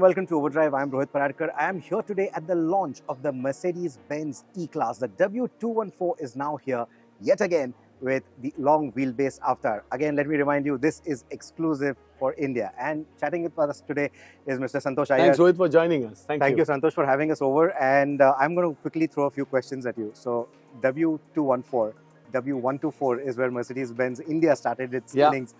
and welcome to Overdrive. I'm Rohit Paradkar. I am here today at the launch of the Mercedes-Benz E-Class. The W214 is now here yet again with the long wheelbase avatar. Again, let me remind you, this is exclusive for India. And chatting with us today is Mr. Santosh Iyer. Thanks, Rohit, for joining us. Thank you, Santosh, for having us over. And I'm going to quickly throw a few questions at you. So, W214, W124 is where Mercedes-Benz India started its innings.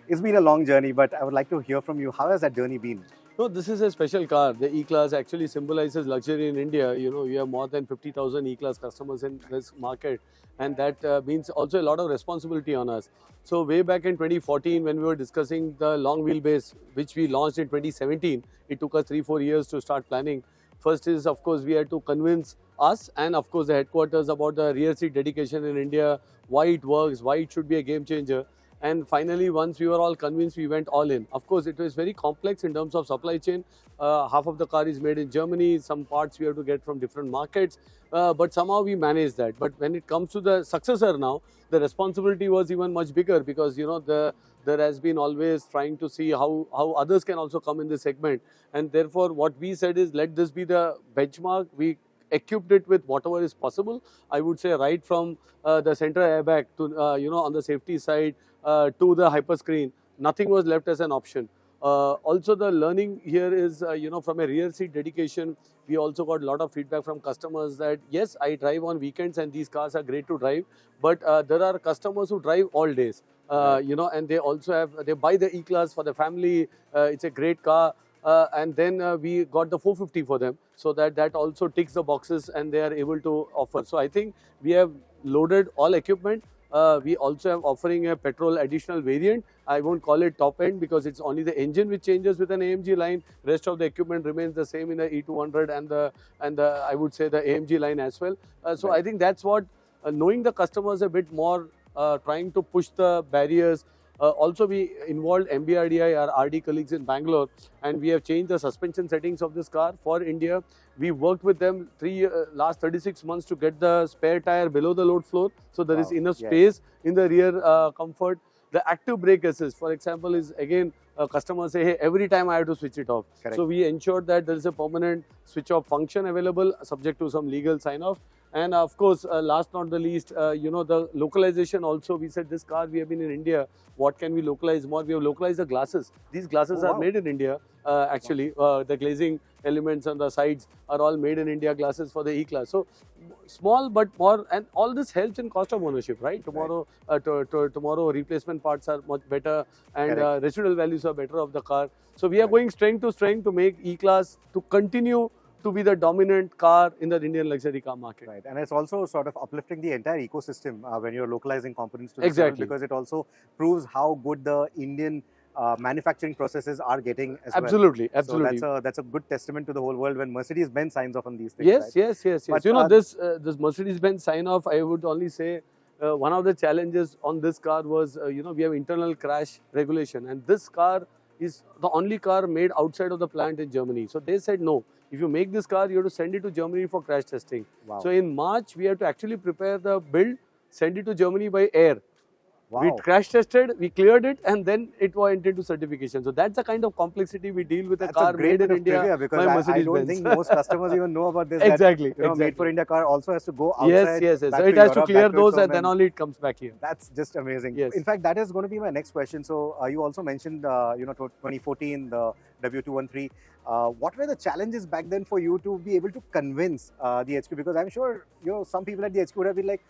It's been a long journey, but I would like to hear from you. How has that journey been? No, this is a special car. The E-Class actually symbolizes luxury in India. You know, you have more than 50,000 E-Class customers in this market, and that means also a lot of responsibility on us. So way back in 2014, when we were discussing the long wheelbase, which we launched in 2017, it took us 3-4 years to start planning. First is, of course, we had to convince us and, of course, the headquarters about the rear seat dedication in India, why it works, why it should be a game changer. And finally, once we were all convinced, we went all in. Of course, it was very complex in terms of supply chain. Half of the car is made in Germany. Some parts we have to get from different markets. But somehow we managed that. But when it comes to the successor now, the responsibility was even much bigger because, you know, there has been always trying to see how others can also come in this segment. And therefore, what we said is, let this be the benchmark. We equipped it with whatever is possible. I would say right from the center airbag to, you know, on the safety side, to the hyperscreen, nothing was left as an option. Also, the learning here is, you know, from a rear seat dedication, we also got a lot of feedback from customers that, yes, I drive on weekends and these cars are great to drive, but there are customers who drive all days, you know, and they also have, they buy the E-Class for the family. It's a great car. And then we got the 450 for them, so that also ticks the boxes and they are able to offer. So I think we have loaded all equipment. We also have offering a petrol additional variant. I won't call it top end because it's only the engine which changes with an AMG line. Rest of the equipment remains the same in the E200 and the I would say the AMG line as well. So I think that's what knowing the customers a bit more, trying to push the barriers. Also, we involved MBRDI, our RD colleagues in Bangalore, and we have changed the suspension settings of this car for India. We worked with them last 36 months to get the spare tire below the load floor, so there is enough space in the rear comfort. The active brake assist, for example, is again, customers say, hey, every time I have to switch it off. Correct. So we ensured that there is a permanent switch off function available, subject to some legal sign off. And of course, last not the least, you know, the localization also. We said this car, we have been in India. What can we localize more? We have localized the glasses. These glasses are made in India, actually. The glazing elements on the sides are all made in India glasses for the E-Class. So small but more, and all this helps in cost of ownership, right? Tomorrow, tomorrow replacement parts are much better and residual values are better of the car. So we are going strength to strength to make E-Class to continue to be the dominant car in the Indian luxury car market. Right, and it's also sort of uplifting the entire ecosystem when you're localizing components to the level, because it also proves how good the Indian manufacturing processes are getting as well. Absolutely. So that's a good testament to the whole world when Mercedes-Benz signs off on these things. Yes, right? yes. But, you know, this Mercedes-Benz sign off, I would only say one of the challenges on this car was, you know, we have internal crash regulation, and this car is the only car made outside of the plant in Germany. So they said, no, if you make this car, you have to send it to Germany for crash testing. Wow. So in March, we have to actually prepare the build, send it to Germany by air. Wow. We crash tested, we cleared it, and then it went into certification. So that's the kind of complexity we deal with a car made in India by Mercedes-Benz. I don't think most customers even know about this. Exactly. That, made for India car also has to go outside. Yes. So it has to clear those, and then only it comes back here. That's just amazing. Yes. In fact, that is going to be my next question. So you also mentioned, you know, 2014, the W213. What were the challenges back then for you to be able to convince the HQ? Because I'm sure, you know, some people at the HQ would have been like,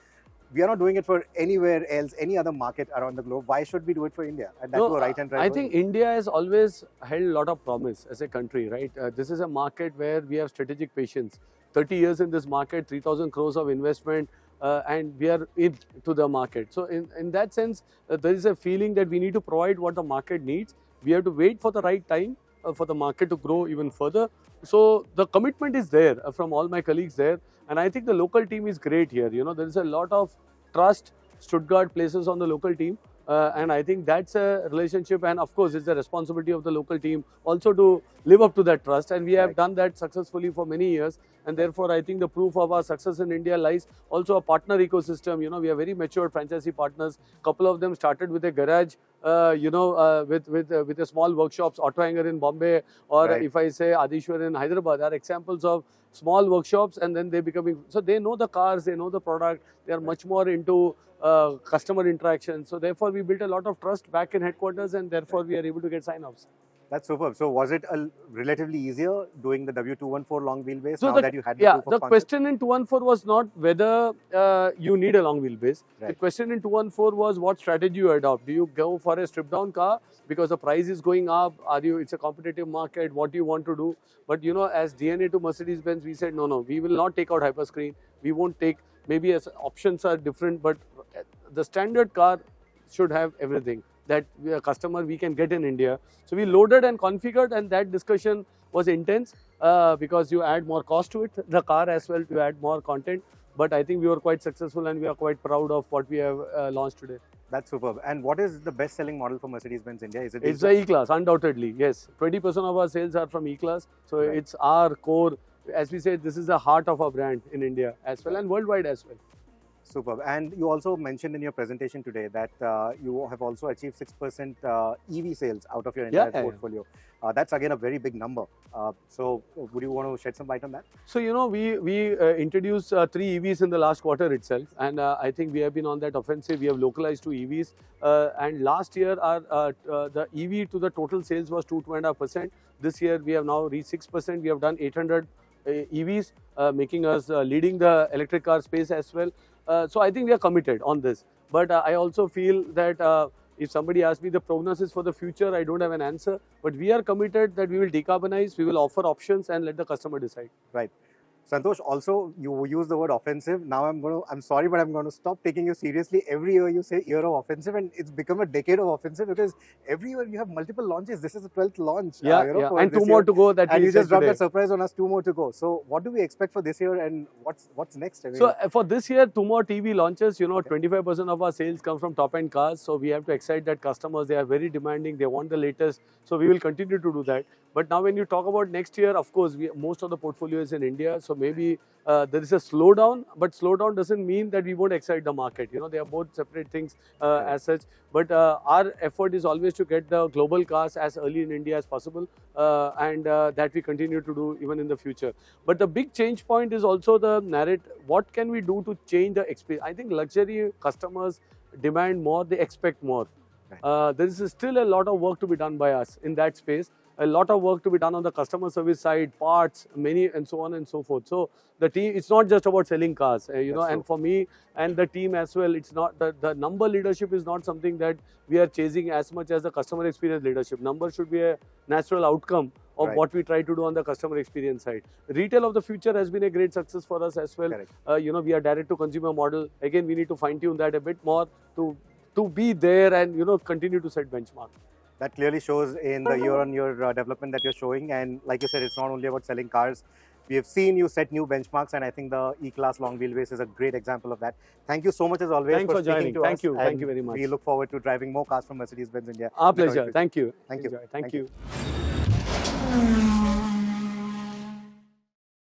we are not doing it for anywhere else, any other market around the globe. Why should we do it for India? And that to a right-hand drive. I think India has always held a lot of promise as a country, right? This is a market where we have strategic patience. 30 years in this market, 3,000 crores of investment, and we are into the market. So in that sense, there is a feeling that we need to provide what the market needs. We have to wait for the right time for the market to grow even further. So the commitment is there from all my colleagues there. And I think the local team is great here. You know, there is a lot of trust Stuttgart places on the local team. And I think that's a relationship. And of course, it's the responsibility of the local team also to live up to that trust. And we have done that successfully for many years. and therefore I think the proof of our success in India lies also a partner ecosystem. We are very mature franchisee partners. Couple of them started with a garage, with a small workshops, Auto Hanger in Bombay, or Right. if I say Adishwar in Hyderabad, are examples of small workshops, and then they becoming, so they know the cars, they know the product, they are much more into customer interaction. So therefore we built a lot of trust back in headquarters, and therefore we are able to get sign-offs. That's superb. So was it relatively easier doing the W214 long wheelbase So now that you had the yeah, proof of the concept? question in 214 was not whether you need a long wheelbase. The Right. question in 214 was what strategy you adopt. Do you go for a stripped down car because the price is going up? It's a competitive market. What do you want to do? But as DNA to Mercedes-Benz, we said no, we will not take out hyperscreen. We won't take, maybe as options are different, but the standard car should have everything that a customer we can get in India. So we loaded and configured, and that discussion was intense because you add more cost to it, the car as well, to add more content. But I think we were quite successful, and we are quite proud of what we have launched today. That's superb. And what is the best-selling model for Mercedes-Benz India? Is it It's the E-Class, undoubtedly, yes. 20% of our sales are from E-Class. So Right. it's our core. As we said, this is the heart of our brand in India as well, and worldwide as well. Superb. And you also mentioned in your presentation today that you have also achieved 6% EV sales out of your entire Yeah. portfolio. That's again a very big number. So would you want to shed some light on that? So, we introduced 3 EVs in the last quarter itself, and I think we have been on that offensive. We have localized 2 EVs, and last year the EV to the total sales was 2.5%. This year we have now reached 6%. We have done 800 EVs, making us leading the electric car space as well. So I think we are committed on this. But I also feel that if somebody asks me the prognosis for the future, I don't have an answer. But we are committed that we will decarbonize, we will offer options, and let the customer decide. Right. Santosh, also you use the word offensive. Now I'm sorry, but I'm going to stop taking you seriously. Every year you say year of offensive, and it's become a decade of offensive because every year you have multiple launches. This is the 12th launch. Yeah, for and this 2 more year. to go. That And we you just said dropped today. that surprise on us, 2 more to go. So what do we expect for this year, and what's next? I mean, So for this year, 2 more TV launches. 25% of our sales come from top-end cars. So we have to excite that customers. They are very demanding. They want the latest. So we will continue to do that. But now when you talk about next year, of course, most of the portfolio is in India. So maybe there is a slowdown. But slowdown doesn't mean that we won't excite the market. They are both separate things as such. But our effort is always to get the global cars as early in India as possible. And that we continue to do even in the future. But the big change point is also the narrative. What can we do to change the experience? I think luxury customers demand more, they expect more. Right. There is still a lot of work to be done by us in that space. A lot of work to be done on the customer service side, parts, many, and so on and so forth. So the team, it's not just about selling cars, and for me and the team as well, it's not the number leadership is not something that we are chasing as much as the customer experience leadership. Number should be a natural outcome of Right. what we try to do on the customer experience side. Retail of the future has been a great success for us as well. Correct. We are direct to consumer model. Again, we need to fine tune that a bit more to be there and continue to set benchmark. That clearly shows in the year-on-year development that you're showing. And like you said, it's not only about selling cars. We have seen you set new benchmarks, and I think the E-Class Long Wheelbase is a great example of that. Thank you so much as always Thanks for speaking joining. to Thank us. you. Thank and you very much. We look forward to driving more cars from Mercedes-Benz India. Our in the coming pleasure. future. Thank you. Thank you. Enjoy. Thank you.